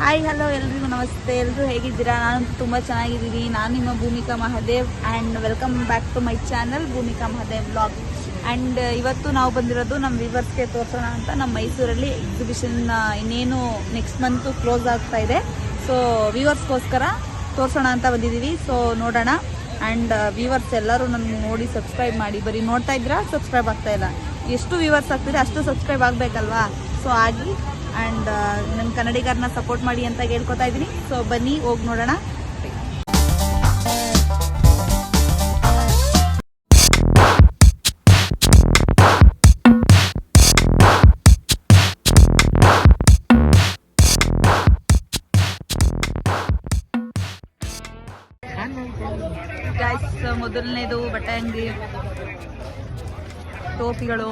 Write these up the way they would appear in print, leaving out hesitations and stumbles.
Hi hello ಎಲ್ರಿಗೂ ನಮಸ್ತೆ. ಎಲ್ಲರೂ ಹೇಗಿದ್ದೀರಾ? ನಾನು ತುಂಬ ಚೆನ್ನಾಗಿದ್ದೀನಿ. ನಾನು ನಿಮ್ಮ Bhoomika Mahadev and welcome back to my channel Bhoomika Mahadev vlog. And ಇವತ್ತು ನಾವು ಬಂದಿರೋದು ನಮ್ಮ ವ್ಯೂವರ್ಸ್ಗೆ ತೋರಿಸೋಣ ಅಂತ. ನಮ್ಮ ಮೈಸೂರಲ್ಲಿ ಎಕ್ಸಿಬಿಷನ್ ಇನ್ನೇನು ನೆಕ್ಸ್ಟ್ ಮಂತು ಕ್ಲೋಸ್ ಆಗ್ತಾ ಇದೆ. ಸೊ ವ್ಯೂವರ್ಸ್ಗೋಸ್ಕರ ತೋರಿಸೋಣ ಅಂತ ಬಂದಿದ್ದೀವಿ. ಸೊ ನೋಡೋಣ. ಆ್ಯಂಡ್ ವ್ಯೂವರ್ಸ್ ಎಲ್ಲರೂ ನನಗೆ ನೋಡಿ ಸಬ್ಸ್ಕ್ರೈಬ್ ಮಾಡಿ. ಬರೀ ನೋಡ್ತಾ ಇದ್ದೀರಾ, ಸಬ್ಸ್ಕ್ರೈಬ್ ಆಗ್ತಾ ಇಲ್ಲ. ಎಷ್ಟು ವ್ಯೂವರ್ಸ್ ಆಗ್ತಿದೆ ಅಷ್ಟು ಸಬ್ಸ್ಕ್ರೈಬ್ ಆಗಬೇಕಲ್ವಾ? ಸೊ ಆಗಿ ಆ್ಯಂಡ್ ನನ್ನ ಕನ್ನಡಿಗರನ್ನ ಸಪೋರ್ಟ್ ಮಾಡಿ ಅಂತ ಹೇಳ್ಕೊತಾ ಇದ್ದೀನಿ. ಸೊ ಬನ್ನಿ ಹೋಗಿ ನೋಡೋಣ. ಗೈಸ್, ಮೊದಲನೇದು ಬಟ್ಟೆ ಅಂಗಡಿ, ಟೋಪಿಗಳು.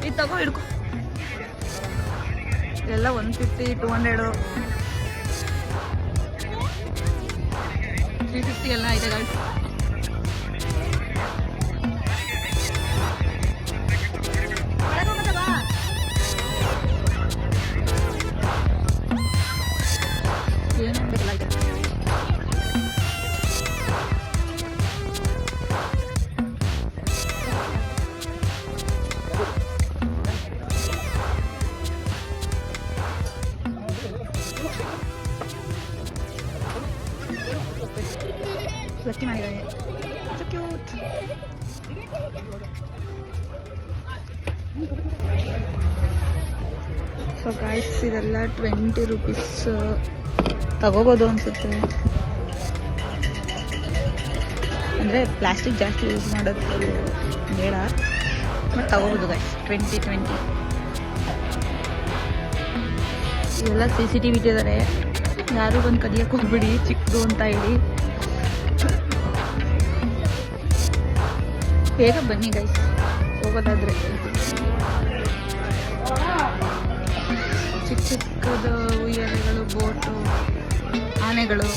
ಇದು ತಗೋ, ಹಿಡ್ಕೊ. ಎಲ್ಲ 150, 200, 350 ಎಲ್ಲ ಇದೆ ಗೈಸ್. ಏನು ಬೇಕಲ್ಲ ಇದೆ. ಲಕ್ಕಿ ಮಾಡಿದ್ದಾರೆ. So cute. ಸೊ ಗೈಸ್, ಇದೆಲ್ಲ 20 ರೂಪೀಸ್ ತಗೋಬೋದು ಅನ್ಸುತ್ತೆ. ಅಂದರೆ ಪ್ಲಾಸ್ಟಿಕ್ ಜಾಸ್ತಿ ಯೂಸ್ ಮಾಡೋದು ಬೇಡ, ಬಟ್ ತಗೋಬೋದು ಗೈಸ್. 20 ಇವೆಲ್ಲ CCTV ಇಟ್ಟಿದ್ದಾರೆ. ಯಾರು ಬಂದು ಕದಿಯಕ್ಕೆ ಹೋಗ್ಬಿಡಿ, ಚಿಕ್ಕದು ಅಂತ ಹೇಳಿ. ಬೇಗ ಬನ್ನಿ ಗೈಸ್ ಹೋಗೋದಾದ್ರೆ. ಚಿಕ್ಕ ಚಿಕ್ಕದು ಉಯ್ಯಾಲೆಗಳು, ಬೋಟು, ಆನೆಗಳು.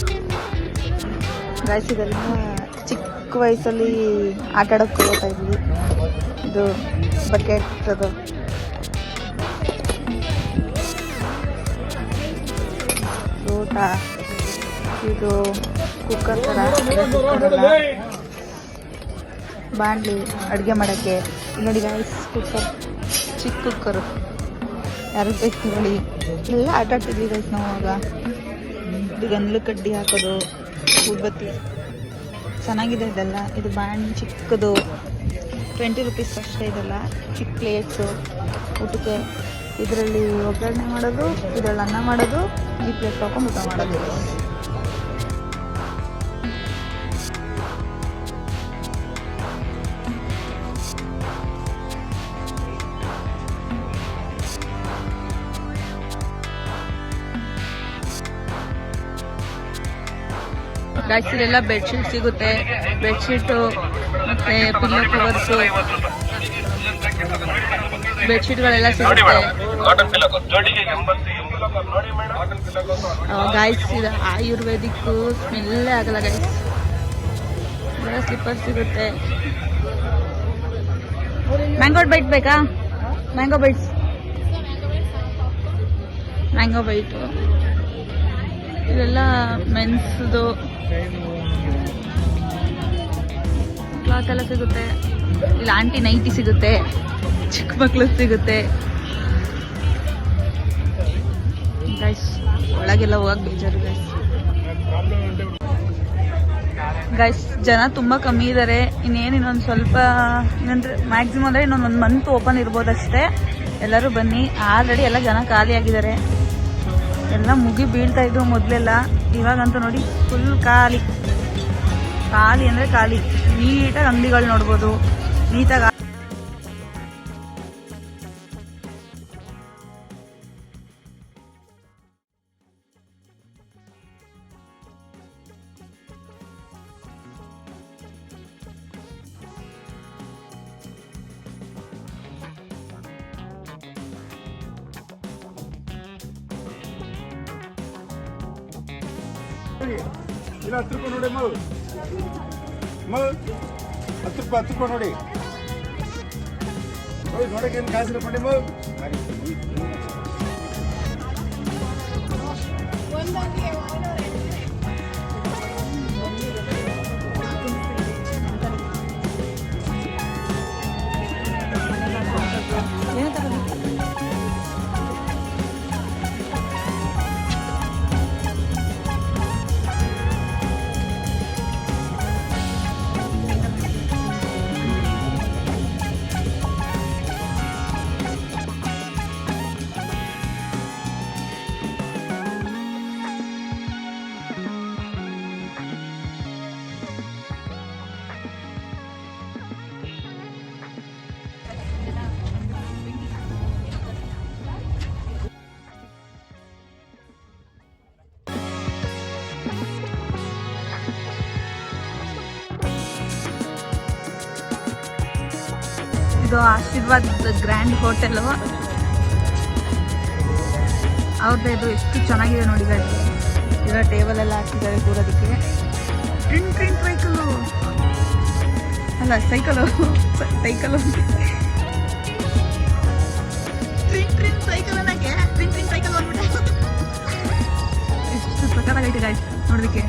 ಗೈಸ್, ಇದೆಲ್ಲ ಚಿಕ್ಕ ವಯಸ್ಸಲ್ಲಿ ಆಟ ಆಡೋಕ್ಕೆ ಹೋಗ್ತಾ ಇದ್ವಿ. ಇದು ಬಕೆಟ್, ಅದು ಊಟ, ಇದು ಕುಕ್ಕರ್ ಥರ, ಬಾಣಲಿ ಅಡುಗೆ ಮಾಡೋಕ್ಕೆ. ನೋಡಿ ಗೈಸ್, ಕುಕ್ಕರ್, ಚಿಕ್ಕ ಕುಕ್ಕರು, ಯಾರಿಗೆ ಬೇಕು ತಗೊಳ್ಳಿ. ಎಲ್ಲ ಆಟ ಆಡ್ತಿದ್ವಿ ಗೈಸ್ ನಾವು ಆವಾಗ. ಇದು ಗಂದ್ಲು ಕಡ್ಡಿ ಹಾಕೋದು, ಉದ್ಬತ್ತಿ, ಚೆನ್ನಾಗಿದೆ ಇದೆಲ್ಲ. ಇದು ಬಾಣಲಿ ಚಿಕ್ಕದು, 20 ರೂಪೀಸ್ ಅಷ್ಟೇ. ಇದೆಲ್ಲ ಚಿಕ್ಕ ಪ್ಲೇಟ್ಸು ಊಟಕ್ಕೆ. ಇದರಲ್ಲಿ ಒಗ್ಗರಣೆ ಮಾಡೋದು, ಇದರಲ್ಲಿ ಅನ್ನ ಮಾಡೋದು, ಈ ಪ್ಲೇಟ್ ತೊಗೊಂಡು ಊಟ ಮಾಡೋದು. ಗೈಸ್, ಇದೆಲ್ಲ ಬೆಡ್ಶೀಟ್ ಸಿಗುತ್ತೆ. ಬೆಡ್ಶೀಟು ಮತ್ತು ಪಿಲ್ಲೋ ಕವರ್ಸು, ಬೆಡ್ಶೀಟ್ಗಳೆಲ್ಲ ಸಿಗುತ್ತೆ ಗೈಸ್. ಇದು ಆಯುರ್ವೇದಿಕ್ಕು, ಸ್ಮೆಲ್ಲೇ ಆಗಲ್ಲ ಗೈಸ್. ಇದೆಲ್ಲ ಸ್ಲಿಪ್ಪರ್ ಸಿಗುತ್ತೆ. ಮ್ಯಾಂಗೋ ಬೈಟ್ ಬೇಕಾ? Mango bites, mango bite. ಇದೆಲ್ಲ ಮೆನ್ಸ್ದು ಕ್ಲಾತ್ ಎಲ್ಲ ಸಿಗುತ್ತೆ. ಇಲ್ಲಿ ಆಂಟಿ ನೈಟಿ ಸಿಗುತ್ತೆ, ಚಿಕ್ಕ ಮಕ್ಳು ಸಿಗುತ್ತೆ ಗೈಸ್. ಒಳಗೆಲ್ಲ ಹೋಗಕ್ಕೆ ಬೇಜಾರು ಗೈಸ್. ಗೈಸ್, ಜನ ತುಂಬ ಕಮ್ಮಿ ಇದ್ದಾರೆ. ಇನ್ನೊಂದು ಸ್ವಲ್ಪ, ಇನ್ನೊಂದ್ರೆ ಮ್ಯಾಕ್ಸಿಮಮ್ ಅಂದರೆ ಇನ್ನೊಂದು ಮಂತ್ ಓಪನ್ ಇರ್ಬೋದಷ್ಟೇ. ಎಲ್ಲರೂ ಬನ್ನಿ. ಆಲ್ರೆಡಿ ಎಲ್ಲ ಜನ ಖಾಲಿ ಆಗಿದ್ದಾರೆ. ಎಲ್ಲ ಮುಗಿ ಬೀಳ್ತಾ ಇದ್ದು ಮೊದಲೆಲ್ಲ. ಇವಾಗಂತೂ ನೋಡಿ ಫುಲ್ ಖಾಲಿ ಅಂದರೆ ಖಾಲಿ. ನೀಟಾಗಿ ಅಂಗಡಿಗಳು ನೋಡ್ಬೋದು, ನೀಟಾಗಿ. ಇಲ್ಲ 10 ರೂಪಾಯಿ ನೋಡಿ ಮಗು 10 ರೂಪಾಯಿ ನೋಡಿ. ನೋಡಕ್ಕೆ ಏನು ಕಾಸು ಕೊಡಿ ಮಗು. ಇದು ಆಶೀರ್ವಾದ್ ಗ್ರ್ಯಾಂಡ್ ಹೋಟೆಲು. ಅವ್ರದ್ದು ಇದು ಎಷ್ಟು ಚೆನ್ನಾಗಿದೆ ನೋಡಿ ಗಾಡಿ. ಈಗ ಟೇಬಲ್ ಎಲ್ಲ ಹಾಕಿದ್ದಾರೆ ಕೂರೋದಕ್ಕೆ. ಟ್ರಿನ್ ಟ್ರಿನ್ ಸೈಕಲು ಅಲ್ಲ ಸೈಕಲು ಸೈಕಲು ಟ್ರಿನ್ ಟ್ರಿನ್ ಸೈಕಲ್ ಅನ್ನಕ್ಕೆ ಟ್ರಿನ್ ಟ್ರಿನ್ ಸೈಕಲ್ ಅಂದ್ಬಿಟ್ಟೆ. ಎಷ್ಟು ಸಕ್ಕತ್ತಾಗೈತೆ ಗಾಡಿ ನೋಡೋದಕ್ಕೆ.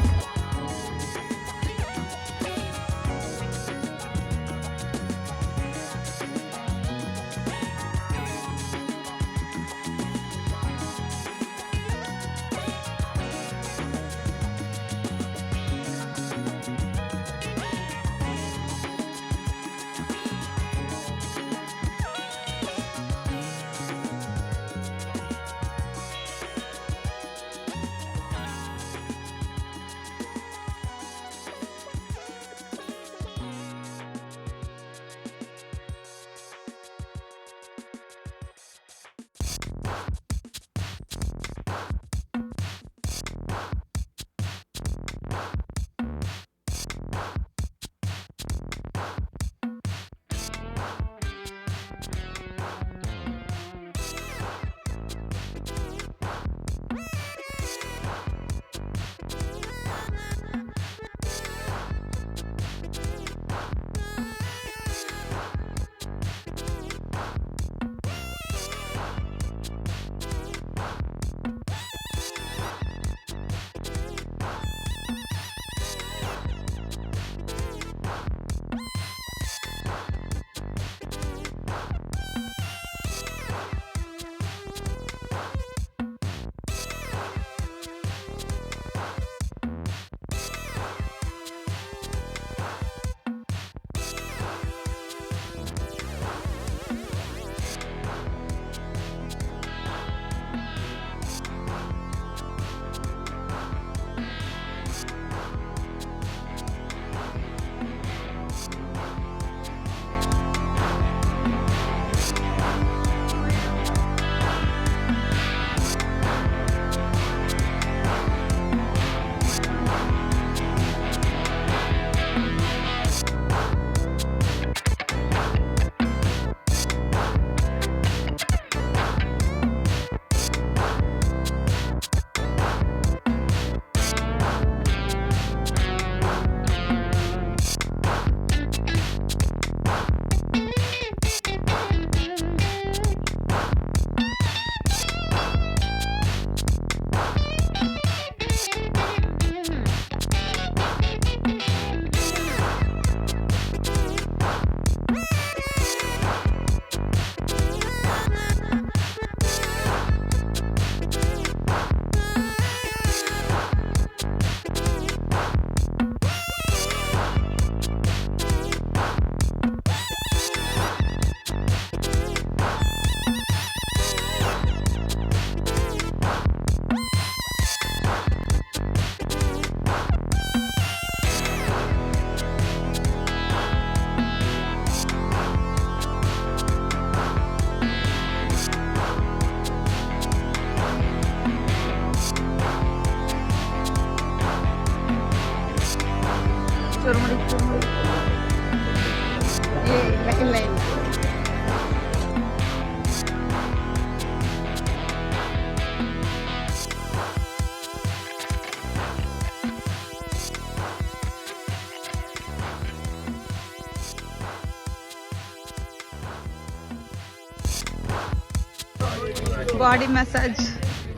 ಬಾಡಿ ಮಸಾಜ್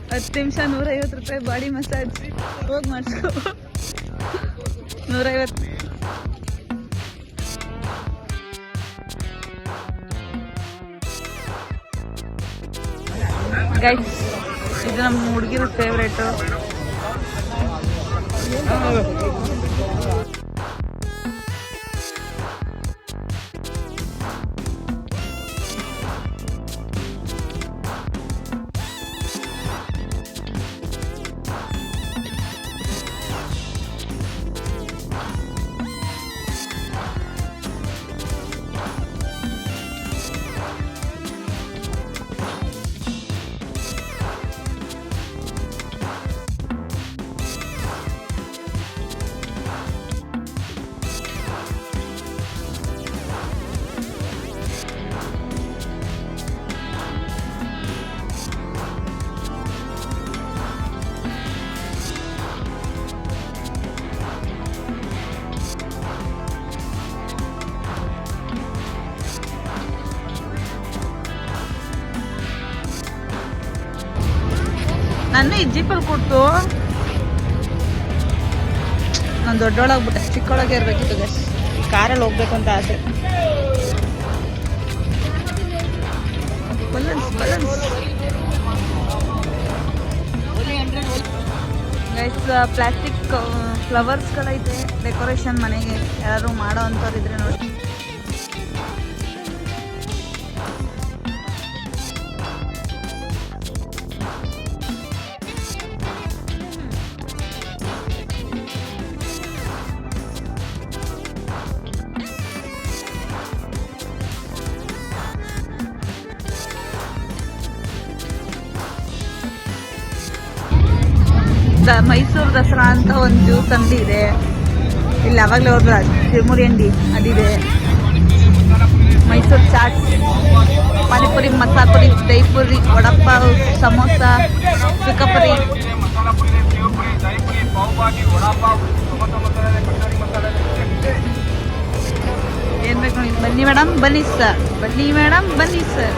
10 ನಿಮಿಷ 150 ರೂಪಾಯಿ ಬಾಡಿ ಮಸಾಜ್. ಹೋಗಿ ಮಾಡಿಸ್ಕೊ. 150. ಗೈಸ್ ಇದು ನಮ್ಮ ಹುಡುಗಿರ ಫೇವ್ರೇಟು. ನನ್ನ ಈ ಜೀಪಲ್ಲಿ ಕೊಟ್ಟು ನಾನು ದೊಡ್ಡೊಳಗ್ಬಿಟ್ಟೆ, ಚಿಕ್ಕೊಳಗೆ ಇರಬೇಕಿತ್ತು ಗಸ್. ಕಾರಲ್ಲಿ ಹೋಗ್ಬೇಕು ಅಂತ ಆಸೆ. ಗೈಸ್ ಪ್ಲಾಸ್ಟಿಕ್ ಫ್ಲವರ್ಸ್ಗಳೈತೆ ಡೆಕೋರೇಷನ್ ಮನೆಗೆ. ಯಾರು ಮಾಡೋ ಅಂಥವ್ರು ಇದ್ರೆ ನೋಡಿ. ಮೈಸೂರು ದಸರಾ ಅಂತ ಒಂದು ಜ್ಯೂಸ್ ಅಂಗಡಿ ಇದೆ ಇಲ್ಲಿ. ಯಾವಾಗಲೇ ಹೋದ್ರ ತಿರುಮುರಿ ಅಂಗಡಿ ಅದಿದೆ. ಮೈಸೂರು ಚಾಟ್, ಪಾನಿಪುರಿ, ಮಸಾಪುರಿ, ದಹಿಪುರಿ, ವಡಪಾವ್, ಸಮೋಸ, ಚಿಕ್ಕಪುರಿ. ಏನು ಬೇಕು ನೋಡಿ. ಬನ್ನಿ ಮೇಡಮ್ ಬನ್ನಿ ಸರ್, ಬನ್ನಿ ಮೇಡಮ್ ಬನ್ನಿ ಸರ್.